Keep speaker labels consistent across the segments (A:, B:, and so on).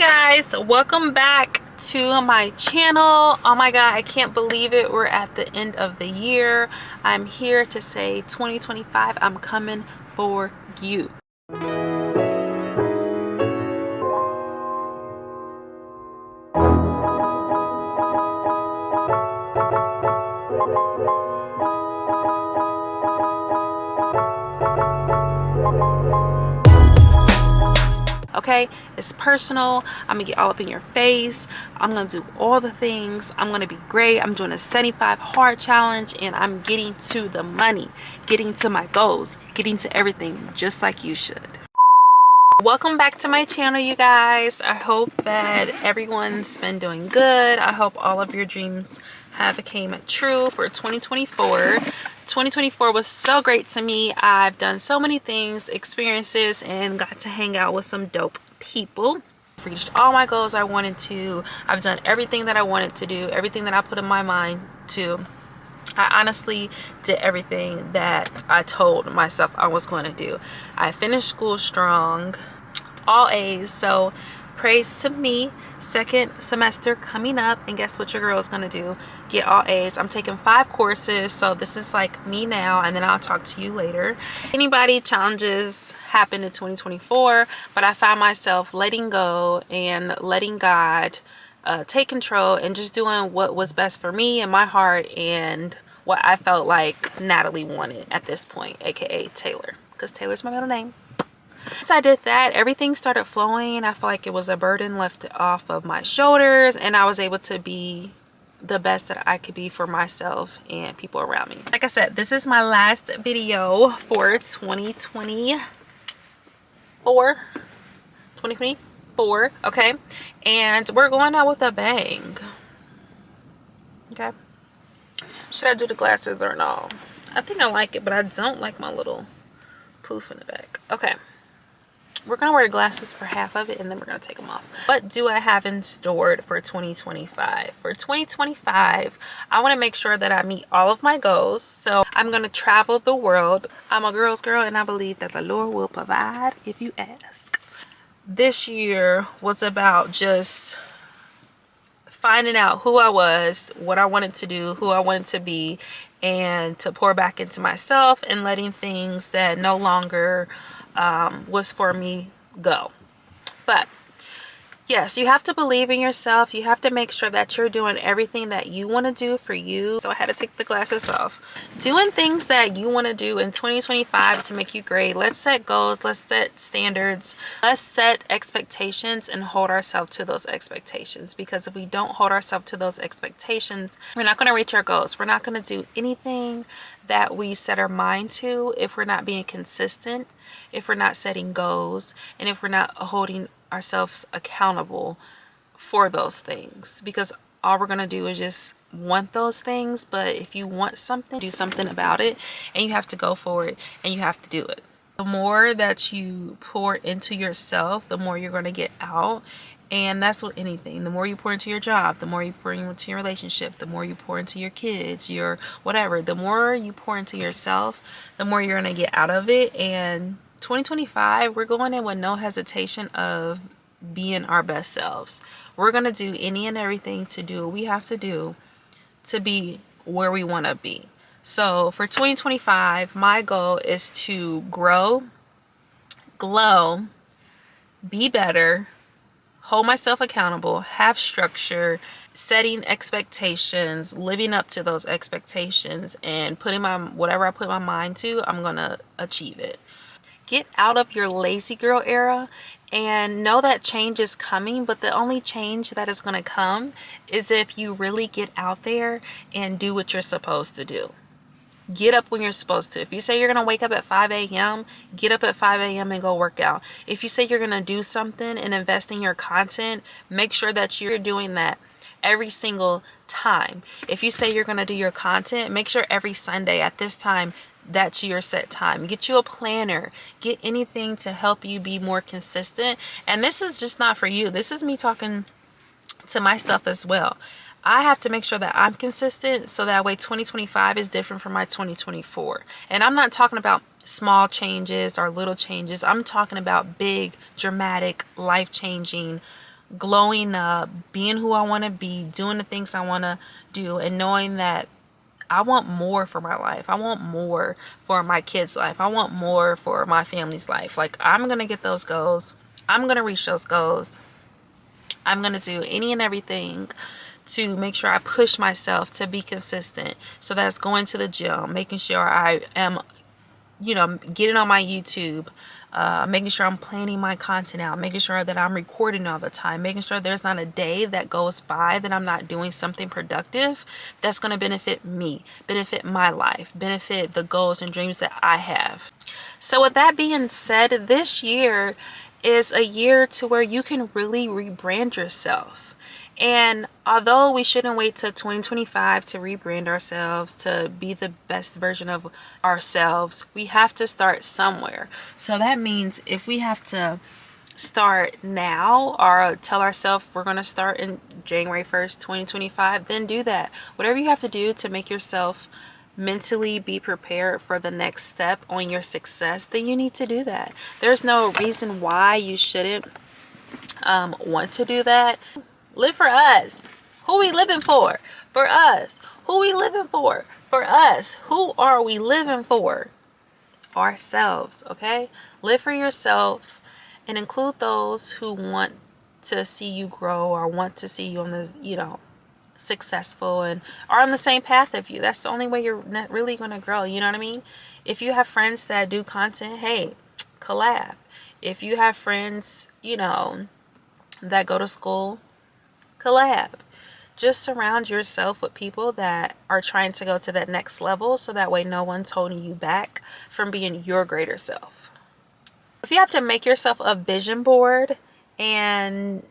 A: guys, welcome back to my channel. Oh my god, I can't believe it, we're at the end of the year. I'm here to say 2025, I'm coming for you. Okay, it's personal. I'm gonna get all up in your face. I'm gonna do all the things. I'm gonna be great. I'm doing a 75 hard challenge, and I'm getting to the money, getting to my goals, getting to everything, just like you should. Welcome back to my channel, you guys. I hope that everyone's been doing good. I hope all of your dreams have came true for 2024. 2024 was so great to me. I've done so many things, experiences, and got to hang out with some dope people. I've reached all my goals I wanted to. I've done everything that I wanted to do, everything that I put in my mind to. I honestly did everything that I told myself I was going to do. I finished school strong, all A's, so praise to me. Second semester coming up, and guess what your girl is going to do? Get all A's. I'm taking 5 courses, so this is like me now, and then I'll talk to you later. Anybody, challenges happened in 2024, but I found myself letting go and letting God take control and just doing what was best for me and my heart and what I felt like Natalie wanted at this point, aka Taylor, because Taylor's my middle name. Once I did that, everything started flowing. I felt like it was a burden left off of my shoulders, and I was able to be the best that I could be for myself and people around me. Like I said, this is my last video for 2024, okay? And we're going out with a bang, okay? Should I do the glasses or no? I think I like it, but I don't like my little poof in the back. Okay. We're gonna wear the glasses for half of it, and then we're gonna take them off. What do I have in store for 2025? For 2025, I want to make sure that I meet all of my goals. So I'm gonna travel the world. I'm a girl's girl, and I believe that the Lord will provide if you ask. This year was about just finding out who I was, what I wanted to do, who I wanted to be, and to pour back into myself and letting things that no longer was for me go. But yes, you have to believe in yourself. You have to make sure that you're doing everything that you want to do for you. So I had to take the glasses off. Doing things that you want to do in 2025 to make you great. Let's set goals. Let's set standards. Let's set expectations and hold ourselves to those expectations. Because if we don't hold ourselves to those expectations, we're not going to reach our goals. We're not going to do anything that we set our mind to if we're not being consistent, if we're not setting goals, and if we're not holding ourselves accountable for those things. Because all we're going to do is just want those things. But if you want something, do something about it, and you have to go for it, and you have to do it. The more that you pour into yourself, the more you're going to get out. And that's with anything. The more you pour into your job, the more you pour into your relationship, the more you pour into your kids, your whatever, the more you pour into yourself, the more you're going to get out of it. And 2025, we're going in with no hesitation of being our best selves. We're going to do any and everything to do what we have to do to be where we want to be. So for 2025, my goal is to grow, glow, be better, hold myself accountable, have structure, setting expectations, living up to those expectations, and putting whatever I put my mind to, I'm gonna achieve it. Get out of your lazy girl era and know that change is coming, but the only change that is going to come is if you really get out there and do what you're supposed to do. Get up when you're supposed to. If you say you're going to wake up at 5 a.m., get up at 5 a.m. and go work out. If you say you're going to do something and invest in your content, make sure that you're doing that every single time. If you say you're going to do your content, make sure every Sunday at this time, that's your set time. Get you a planner. Get anything to help you be more consistent. And this is just not for you. This is me talking to myself as well. I have to make sure that I'm consistent so that way 2025 is different from my 2024. And I'm not talking about small changes or little changes. I'm talking about big, dramatic, life-changing glowing up, being who I want to be, doing the things I want to do, and knowing that I want more for my life. I want more for my kids' life. I want more for my family's life. Like, I'm going to get those goals. I'm going to reach those goals. I'm going to do any and everything to make sure I push myself to be consistent. So that's going to the gym, making sure I am, getting on my YouTube, making sure I'm planning my content out, making sure that I'm recording all the time, making sure there's not a day that goes by that I'm not doing something productive that's going to benefit me, benefit my life, benefit the goals and dreams that I have. So with that being said, this year is a year to where you can really rebrand yourself. And although we shouldn't wait till 2025 to rebrand ourselves, to be the best version of ourselves, we have to start somewhere. So that means if we have to start now, or tell ourselves we're going to start in January 1st, 2025, then do that. Whatever you have to do to make yourself mentally be prepared for the next step on your success, then you need to do that. There's no reason why you shouldn't want to do that. Live for us. Who we living for? For us. Who we living for? For us. Who are we living for? Ourselves, okay? Live for yourself and include those who want to see you grow or want to see you on the, successful and are on the same path of you. That's the only way you're not really going to grow. You know what I mean? If you have friends that do content, hey, collab. If you have friends, that go to school, collab. Just surround yourself with people that are trying to go to that next level, so that way no one's holding you back from being your greater self. If you have to make yourself a vision board and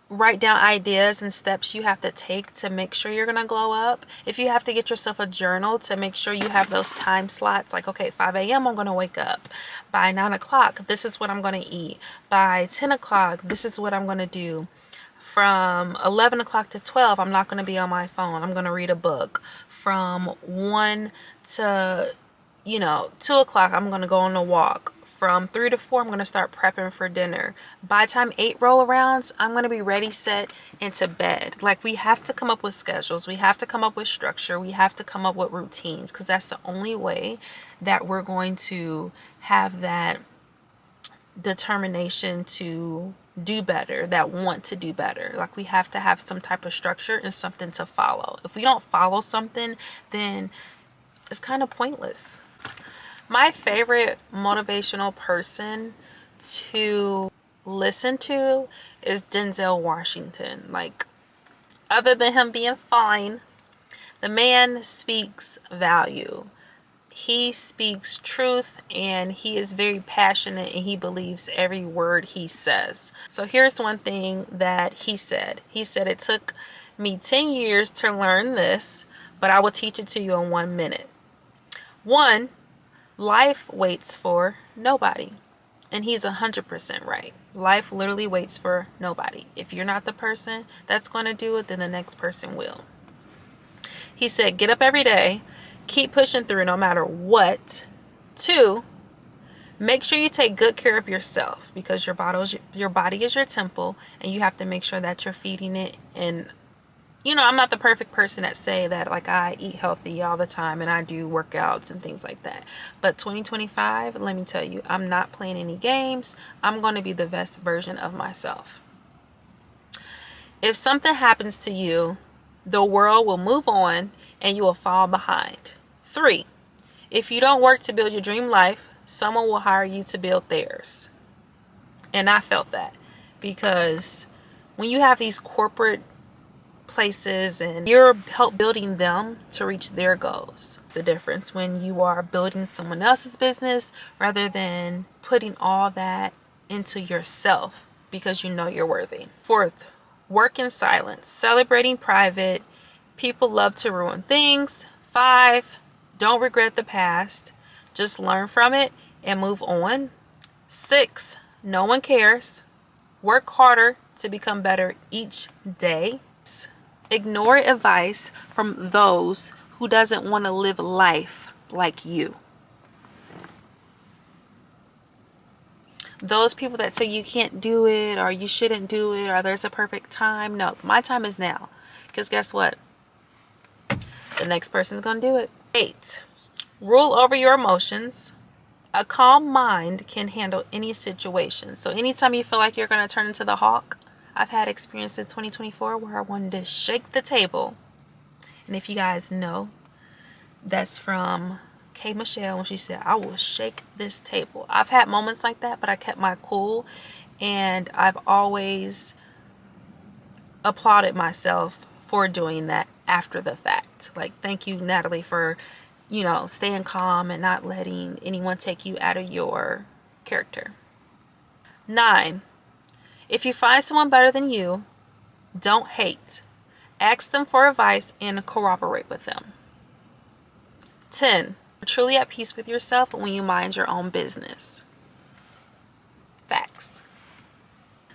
A: write down ideas and steps you have to take to make sure you're going to glow up. If you have to get yourself a journal to make sure you have those time slots, like, okay, 5 a.m. I'm going to wake up. By 9 o'clock, this is what I'm going to eat. By 10 o'clock, this is what I'm going to do. From 11 o'clock to 12, I'm not going to be on my phone. I'm going to read a book. From 1 to, 2 o'clock, I'm going to go on a walk. From 3 to 4, I'm going to start prepping for dinner. By the time 8 roll around, I'm going to be ready, set, into bed. Like, we have to come up with schedules. We have to come up with structure. We have to come up with routines, because that's the only way that we're going to have that determination to do better, that want to do better. Like, we have to have some type of structure and something to follow. If we don't follow something, then it's kind of pointless. My favorite motivational person to listen to is Denzel Washington. Like, other than him being fine, the man speaks value. He speaks truth, and he is very passionate, and he believes every word he says. So here's one thing that he said. He said, "It took me 10 years to learn this, but I will teach it to you in 1 minute. 1, life waits for nobody." And he's 100% right. Life literally waits for nobody. If you're not the person that's going to do it, then the next person will. He said, "Get up every day. Keep pushing through no matter what." 2, make sure you take good care of yourself, because your body is your temple, and you have to make sure that you're feeding it. And I'm not the perfect person that say that, like, I eat healthy all the time and I do workouts and things like that. But 2025, let me tell you, I'm not playing any games. I'm going to be the best version of myself. If something happens to you, the world will move on and you will fall behind. 3, if you don't work to build your dream life, someone will hire you to build theirs. And I felt that, because when you have these corporate places and you're help building them to reach their goals, it's a difference when you are building someone else's business rather than putting all that into yourself because you know you're worthy. 4th, work in silence, celebrating private. People love to ruin things. 5, don't regret the past. Just learn from it and move on. 6, no one cares. Work harder to become better each day. Ignore advice from those who doesn't want to live life like you. those people that say you can't do it or you shouldn't do it or there's a perfect time. No, my time is now. Because guess what? The next person's gonna do it. 8, rule over your emotions. A calm mind can handle any situation. So anytime you feel like you're gonna turn into the hawk, I've had experience in 2024 where I wanted to shake the table. And if you guys know, that's from K. Michelle when she said, I will shake this table. I've had moments like that, but I kept my cool, and I've always applauded myself for doing that after the fact. Like, thank you, Natalie, for, you know, staying calm and not letting anyone take you out of your character. 9, if you find someone better than you, don't hate. Ask them for advice and cooperate with them. 10, you're truly at peace with yourself when you mind your own business. Facts.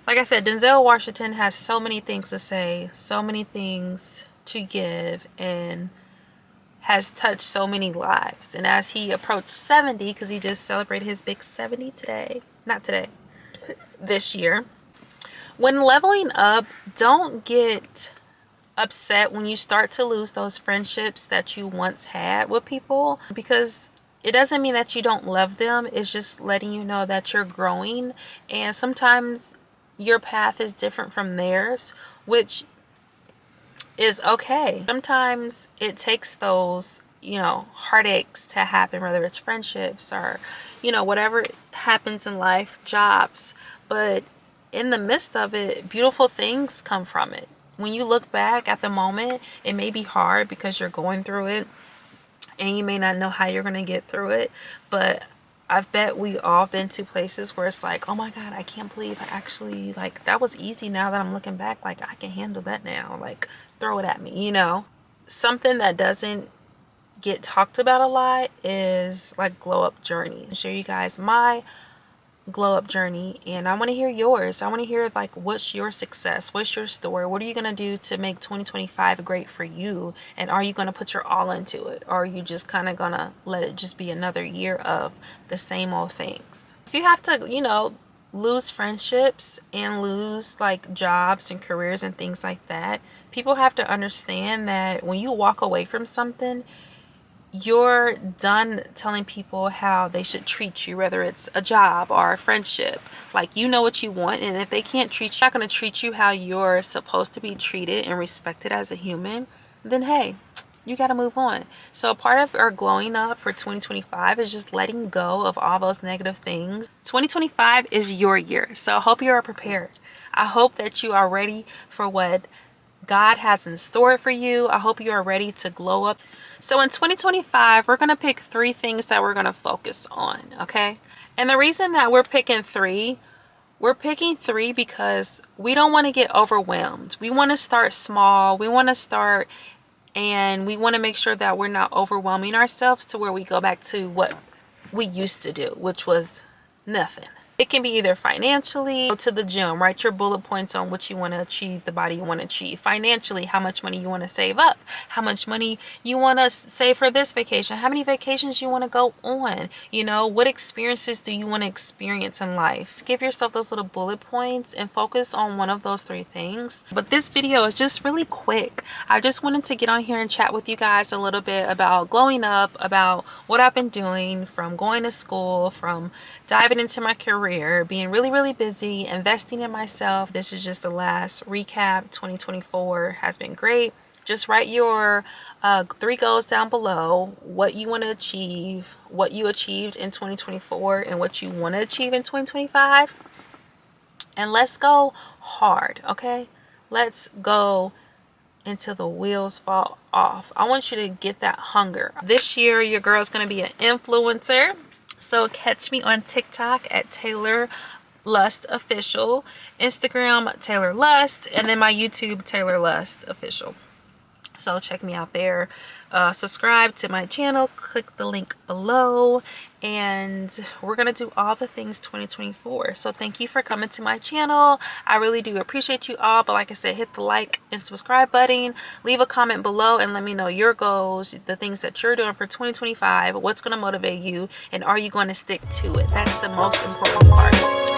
A: Like I said, Denzel Washington has so many things to say, so many things to give, and has touched so many lives. And as he approached 70, because he just celebrated his big 70 today, not today, this year. When leveling up, don't get upset when you start to lose those friendships that you once had with people, because it doesn't mean that you don't love them. It's just letting you know that you're growing, and sometimes your path is different from theirs, which is okay. Sometimes it takes those, you know, heartaches to happen, whether it's friendships or, you know, whatever happens in life, jobs. But in the midst of it, beautiful things come from it. When you look back at the moment, it may be hard because you're going through it and you may not know how you're going to get through it. But I bet we all been to places where it's like, oh my God, I can't believe I actually, like, that was easy. Now that I'm looking back, like, I can handle that now. Like, throw it at me, you know. Something that doesn't get talked about a lot is like glow up journey. I'll share you guys my glow up journey, and I want to hear yours. I want to hear, like, what's your success, what's your story, what are you gonna do to make 2025 great for you, and are you gonna put your all into it, or are you just kind of gonna let it just be another year of the same old things? If you have to, you know, lose friendships and lose like jobs and careers and things like that, people have to understand that when you walk away from something, you're done telling people how they should treat you, whether it's a job or a friendship. Like, you know what you want, and if they can't treat you, not going to treat you how you're supposed to be treated and respected as a human, then hey, you got to move on. So part of our glowing up for 2025 is just letting go of all those negative things. 2025 is your year, so I hope you are prepared. I hope that you are ready for what God has in store for you. I hope you are ready to glow up. So in 2025, we're going to pick 3 things that we're going to focus on, okay? And the reason that we're picking 3 because we don't want to get overwhelmed. We want to start small. We want to start, and we want to make sure that we're not overwhelming ourselves to where we go back to what we used to do, which was nothing. It can be either financially, go to the gym, write your bullet points on what you want to achieve, the body you want to achieve. Financially, how much money you want to save up, how much money you want to save for this vacation, how many vacations you want to go on, you know, what experiences do you want to experience in life. Just give yourself those little bullet points and focus on one of those 3 things. But this video is just really quick. I just wanted to get on here and chat with you guys a little bit about glowing up, about what I've been doing, from going to school, from diving into my career, being really busy, investing in myself. This is just the last recap. 2024 has been great. Just write your 3 goals down below, what you want to achieve, what you achieved in 2024, and what you want to achieve in 2025. And let's go hard, okay? Let's go until the wheels fall off. I want you to get that hunger. This year, your girl's going to be an influencer. So catch me on TikTok at Taylor Lust Official, Instagram Taylor Lust, and then my YouTube Taylor Lust Official. So check me out there. Subscribe to my channel, click the link below, and we're gonna do all the things 2024. So thank you for coming to my channel. I really do appreciate you all. But like I said, hit the like and subscribe button, leave a comment below, and let me know your goals, the things that you're doing for 2025, what's gonna motivate you, and are you going to stick to it? That's the most important part.